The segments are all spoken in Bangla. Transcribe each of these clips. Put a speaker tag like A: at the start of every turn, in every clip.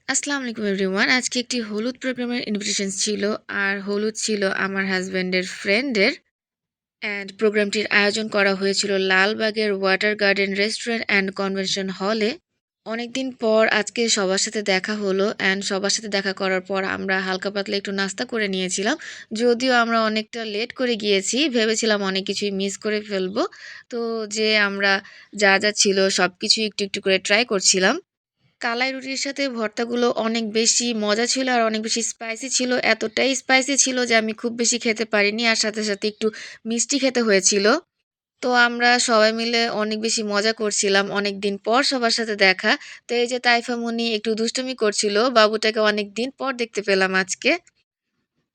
A: আসসালামু আলাইকুম এভরিওয়ান। আজকে একটি হলুদ প্রোগ্রামের ইনভিটেশন ছিল। আর হলুদ ছিল আমার হাসব্যান্ডের ফ্রেন্ডের। অ্যান্ড প্রোগ্রামটির আয়োজন করা হয়েছিল লালবাগের water garden restaurant and convention হলে। অনেকদিন পর আজকে সবার সাথে দেখা হলো অ্যান্ড সবার সাথে দেখা করার পর আমরা হালকা পাতলা একটু নাস্তা করে নিয়েছিলাম। যদিও আমরা অনেকটা লেট করে গিয়েছি, ভেবেছিলাম অনেক কিছুই মিস করে ফেলবো। তো যে আমরা যা ছিল সব কিছুই একটু একটু করে ট্রাই করছিলাম। কালাই রুটির সাথে ভর্তাগুলো অনেক বেশি মজা ছিল আর অনেক বেশি স্পাইসি ছিল। এতটাই স্পাইসি ছিল যে আমি খুব বেশি খেতে পারিনি। আর সাথে একটু মিষ্টি খেতে হয়েছিল। তো আমরা সবাই মিলে অনেক বেশি মজা করছিলাম। অনেকদিন পর সবার সাথে দেখা। তো এই যে তাইফা মুনি একটু দুষ্টুমি করছিল। বাবুটাকে অনেকদিন পর দেখতে পেলাম আজকে।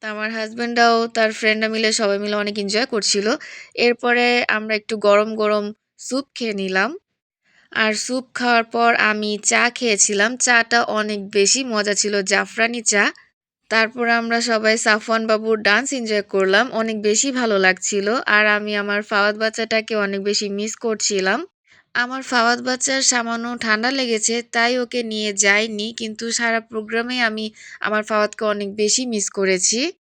A: তো আমার হাসব্যান্ডরাও তার ফ্রেন্ডরা মিলে সবাই মিলে অনেক এনজয় করছিল। এরপরে আমরা একটু গরম, গরম স্যুপ খেয়ে নিলাম। আর স্যুপ খাওয়ার পর আমি চা খেয়েছিলাম। চাটা অনেক বেশি মজা ছিল, জাফরানি চা। তারপর আমরা সবাই সাফওয়ান বাবুর ডান্স এনজয় করলাম। অনেক বেশি ভালো লাগছিল। আর আমি আমার ফাওয়াদ বাচ্চাটাকে অনেক বেশি মিস করছিলাম। আমার ফাওয়াদ বাচ্চার সামান্য ঠান্ডা লেগেছে, তাই ওকে নিয়ে যাইনি। কিন্তু সারা প্রোগ্রামে আমি আমার ফাওয়াদকে অনেক বেশি মিস করেছি।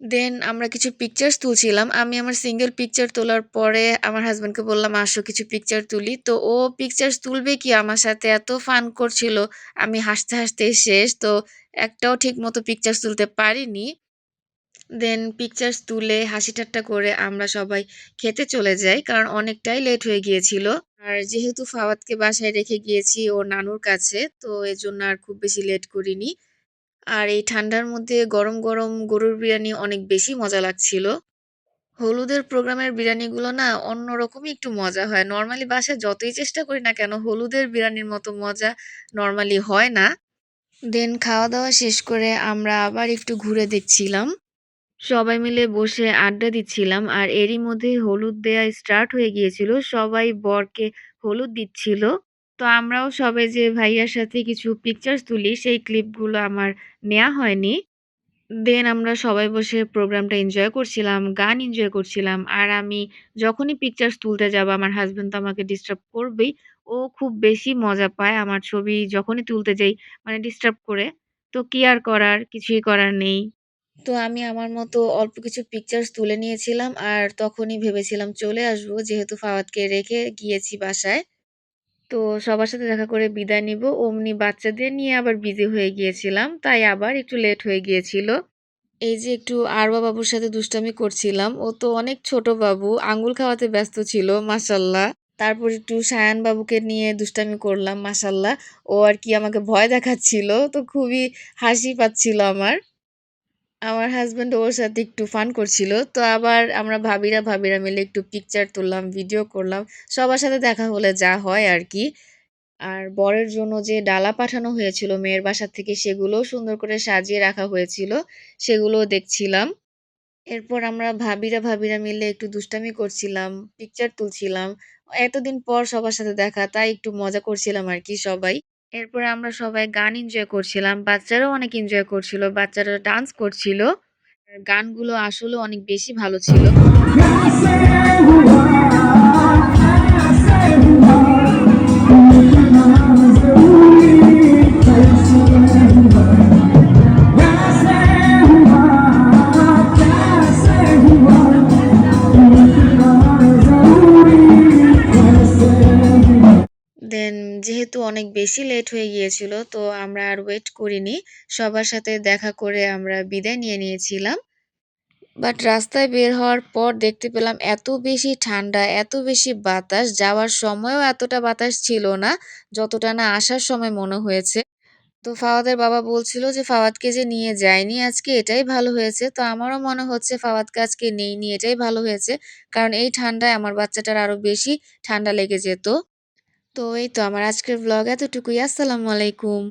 A: দেন আমরা কিছু পিকচার্স তুলছিলাম। আমি আমার সিঙ্গেল পিকচার তোলার পরে আমার হাসব্যান্ডকে বললাম, "আসো কিছু পিকচার তুলি।" তো ও পিকচার্স তুলবে কি আমার সাথে এত ফান করছিল, আমি হাসতে শেষ। তো একটাও ঠিকমতো পিকচার্স তুলতে পারিনি। দেন পিকচার্স তুলে হাসি ঠাট্টা করে আমরা সবাই খেতে চলে যাই। কারণ অনেকটাই লেট হয়ে গিয়েছিল। আর যেহেতু ফাওয়াদকে বাসায় রেখে গিয়েছি ওর নানুর কাছে, তো এজন্য আর খুব বেশি লেট করিনি। আর এই ঠান্ডার মধ্যে গরম, গরম গরুর বিরিয়ানি অনেক বেশি মজা লাগছিল। হলুদের প্রোগ্রামের বিরিয়ানিগুলো না অন্যরকমই একটু মজা হয়। নরমালি বাসায় যতই চেষ্টা করি না কেন হলুদের বিরিয়ানির মতো মজা নরমালি হয় না। দেন খাওয়া-দাওয়া শেষ করে আমরা আবার একটু ঘুরে দেখছিলাম। সবাই মিলে বসে আড্ডা দিচ্ছিলাম। আর এরই মধ্যে হলুদ দেয়া স্টার্ট হয়ে গিয়েছিল। সবাই বরকে হলুদ দিচ্ছিল। তো আমরাও সবাই যে ভাইয়ার সাথে কিছু পিকচার্স তুলি সেই ক্লিপগুলো আমার নেয়া হয়নি। দেন আমরা সবাই বসে প্রোগ্রামটা এনজয় করছিলাম, গান এনজয় করছিলাম। আর আমি যখনই পিকচার্স তুলতে যাব আমার হাসব্যান্ড তো আমাকে ডিস্টার্ব করবেই। ও খুব বেশি মজা পায় আমার ছবি যখনই তুলতে যাই মানে ডিস্টার্ব করে। তো কি আর করার? কিছুই করার নেই। তো আমি আমার মতো অল্প কিছু পিকচার্স তুলে নিয়েছিলাম। আর তখনই ভেবেছিলাম চলে আসবো যেহেতু ফাওয়াদকে রেখে গিয়েছি বাসায়। তো সবার সাথে দেখা করে বিদায় নিব। অমনি বাচ্চাদের নিয়ে আবার বিজি হয়ে গিয়েছিলাম। তাই আবার একটু লেট হয়ে গিয়েছিল। এই যে একটু আরবা বাবুর সাথে দুষ্টামি করছিলাম। ও তো অনেক ছোট বাবু, আঙ্গুল খাওয়াতে ব্যস্ত ছিল মাশাআল্লাহ। তারপর একটু সায়ান বাবুকে নিয়ে দুষ্টামি করলাম মাশাআল্লাহ। ও আরকি আমাকে ভয় দেখাচ্ছিল। তো খুবই হাসি পাচ্ছিল আমার। আমার হাসব্যান্ড ওর সাথে একটু ফান করছিল। তো আবার আমরা ভাবিরা মিলে একটু পিকচার তুললাম, ভিডিও করলাম। সবার সাথে দেখা হলে যা হয় আরকি। আর বরের জন্য যে ডালা পাঠানো হয়েছিল মেয়ের বাসা থেকে সেগুলোও সুন্দর করে সাজিয়ে রাখা হয়েছিল। সেগুলোও দেখছিলাম। এরপর আমরা ভাবিরা মিলে একটু দুষ্টামি করছিলাম, পিকচার তুলছিলাম। এতদিন পর সবার সাথে দেখা তাই একটু মজা করছিলাম আরকি সবাই। এরপরে আমরা সবাই গান এনজয় করছিলাম। বাচ্চারাও অনেক এনজয় করছিল। বাচ্চারা ডান্স করছিল। আর গানগুলো আসলেও অনেক বেশি ভালো ছিল। দেন যেহেতু অনেক বেশি লেট হয়ে গিয়েছিল তো আমরা আর ওয়েট করিনি। সবার সাথে দেখা করে আমরা বিদায় নিয়ে নিয়েছিলাম। বাট রাস্তায় বের হওয়ার পর দেখতে পেলাম এত বেশি ঠান্ডা, এত বেশি বাতাস, যাওয়ার সময়ও এতটা বাতাস ছিল না, যতটা না আসার সময় মনে হয়েছে। তো ফাওয়াদের বাবা বলছিল যে ফাওয়াদকে যে নিয়ে যায়নি আজকে এটাই ভালো হয়েছে। তো আমারও মনে হচ্ছে ফাওয়াদকে আজকে নেইনি এটাই ভালো হয়েছে। কারণ এই ঠান্ডায় আমার বাচ্চাটার আরো বেশি ঠান্ডা লেগে যেত। তো এই তো আমার আজকের ভ্লগ এতটুকুই। আসসালামু আলাইকুম।